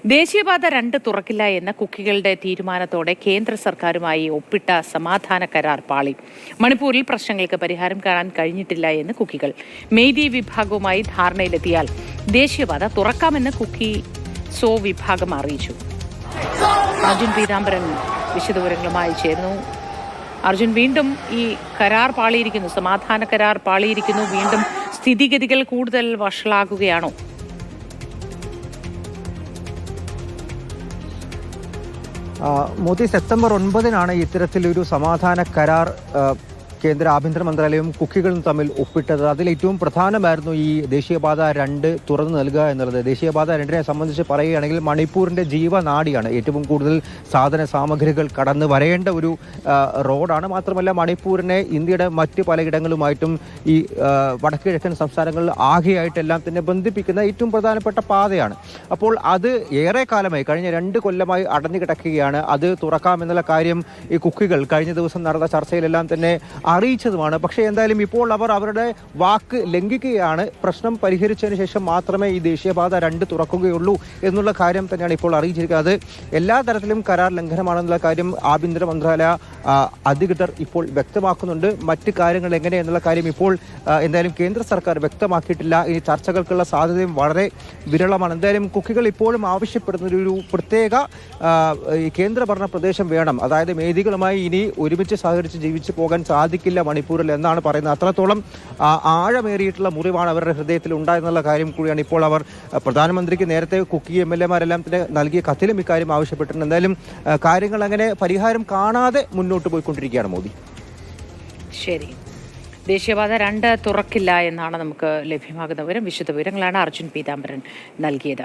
ദേശീയപാത 2 തുറക്കില്ല എന്ന കുക്കികളുടെ തീരുമാനത്തോടെ കേന്ദ്ര സർക്കാരുമായി ഒപ്പിട്ട സമാധാന കരാർ പാളി. മണിപ്പൂരിൽ പ്രശ്നങ്ങൾക്ക് പരിഹാരം കാണാൻ കഴിഞ്ഞിട്ടില്ല എന്ന് കുക്കികൾ. മെയ്തി വിഭാഗവുമായി ധാരണയിലെത്തിയാൽ ദേശീയപാത തുറക്കാമെന്ന് കുക്കി സോ വിഭാഗം അറിയിച്ചു. അർജുൻ പീതാംബരൻ വിശദവിവരങ്ങളുമായി ചേർന്നു. അർജുൻ, വീണ്ടും ഈ കരാർ പാളിയിരിക്കുന്നു, സമാധാന കരാർ പാളിയിരിക്കുന്നു. വീണ്ടും സ്ഥിതിഗതികൾ കൂടുതൽ വഷളാകുകയാണോ? മോദി സെപ്റ്റംബർ 9 ഇത്തരത്തിലൊരു സമാധാന കരാർ കേന്ദ്ര ആഭ്യന്തര മന്ത്രാലയവും കുക്കികളും തമ്മിൽ ഒപ്പിട്ടത്. അതിൽ ഏറ്റവും പ്രധാനമായിരുന്നു ഈ ദേശീയപാത 2 തുറന്നു നൽകുക എന്നുള്ളത്. ദേശീയപാത 2നെ സംബന്ധിച്ച് പറയുകയാണെങ്കിൽ മണിപ്പൂരിന്റെ ജീവനാഡിയാണ്. ഏറ്റവും കൂടുതൽ സാധന സാമഗ്രികൾ കടന്നു വരേണ്ട ഒരു റോഡാണ്. മാത്രമല്ല മണിപ്പൂരിനെ ഇന്ത്യയുടെ മറ്റ് പലയിടങ്ങളുമായിട്ടും ഈ വടക്കുകിഴക്കൻ സംസ്ഥാനങ്ങളിൽ ആകെയായിട്ടെല്ലാം തന്നെ ബന്ധിപ്പിക്കുന്ന ഏറ്റവും പ്രധാനപ്പെട്ട പാതയാണ്. അപ്പോൾ അത് ഏറെ കാലമായി, കഴിഞ്ഞ 2 കൊല്ലമായി അടഞ്ഞു കിടക്കുകയാണ്. അത് തുറക്കാമെന്നുള്ള കാര്യം ഈ കുക്കികൾ കഴിഞ്ഞ ദിവസം നടന്ന ചർച്ചയിലെല്ലാം തന്നെ അറിയിച്ചതുമാണ്. പക്ഷേ എന്തായാലും ഇപ്പോൾ അവർ അവരുടെ വാക്ക് ലംഘിക്കുകയാണ്. പ്രശ്നം പരിഹരിച്ചതിന് ശേഷം മാത്രമേ ഈ ദേശീയപാത 2 തുറക്കുകയുള്ളൂ എന്നുള്ള കാര്യം തന്നെയാണ് ഇപ്പോൾ അറിയിച്ചിരിക്കുന്നത്. അത് എല്ലാ തരത്തിലും കരാർ ലംഘനമാണെന്നുള്ള കാര്യം ആഭ്യന്തര മന്ത്രാലയ അധികൃതർ ഇപ്പോൾ വ്യക്തമാക്കുന്നുണ്ട്. മറ്റ് കാര്യങ്ങൾ എങ്ങനെയെന്നുള്ള കാര്യം ഇപ്പോൾ എന്തായാലും കേന്ദ്ര സർക്കാർ വ്യക്തമാക്കിയിട്ടില്ല. ഈ ചർച്ചകൾക്കുള്ള സാധ്യതയും വളരെ വിരളമാണ്. എന്തായാലും കുക്കികൾ ഇപ്പോഴും ആവശ്യപ്പെടുന്ന ഒരു പ്രത്യേക ഈ കേന്ദ്രഭരണ പ്രദേശം വേണം. അതായത് മേദികളുമായി ഇനി ഒരുമിച്ച് സഹകരിച്ച് ജീവിച്ചു പോകാൻ സാധിക്കില്ല മണിപ്പൂരിൽ എന്നാണ് പറയുന്നത്. അത്രത്തോളം ആഴമേറിയിട്ടുള്ള മുറിവാണ് അവരുടെ ഹൃദയത്തിൽ ഉണ്ടായെന്നുള്ള കാര്യം കൂടിയാണ് ഇപ്പോൾ അവർ പ്രധാനമന്ത്രിക്ക് നേരത്തെ കുക്കി MLA-മാരെല്ലാം തന്നെ നൽകിയ കത്തിലും ഇക്കാര്യം ആവശ്യപ്പെട്ടിട്ടുണ്ട്. എന്തായാലും കാര്യങ്ങൾ അങ്ങനെ പരിഹാരം കാണാതെ മുന്നോട്ട് പോയിക്കൊണ്ടിരിക്കുകയാണ് മോദി. ശരി, ദേശീയപാത 2 തുറക്കില്ല എന്നാണ് നമുക്ക് ലഭ്യമാകുന്ന വിവരം. വിശദവിവരങ്ങളാണ് അർജുൻ പീതാംബരൻ നൽകിയത്.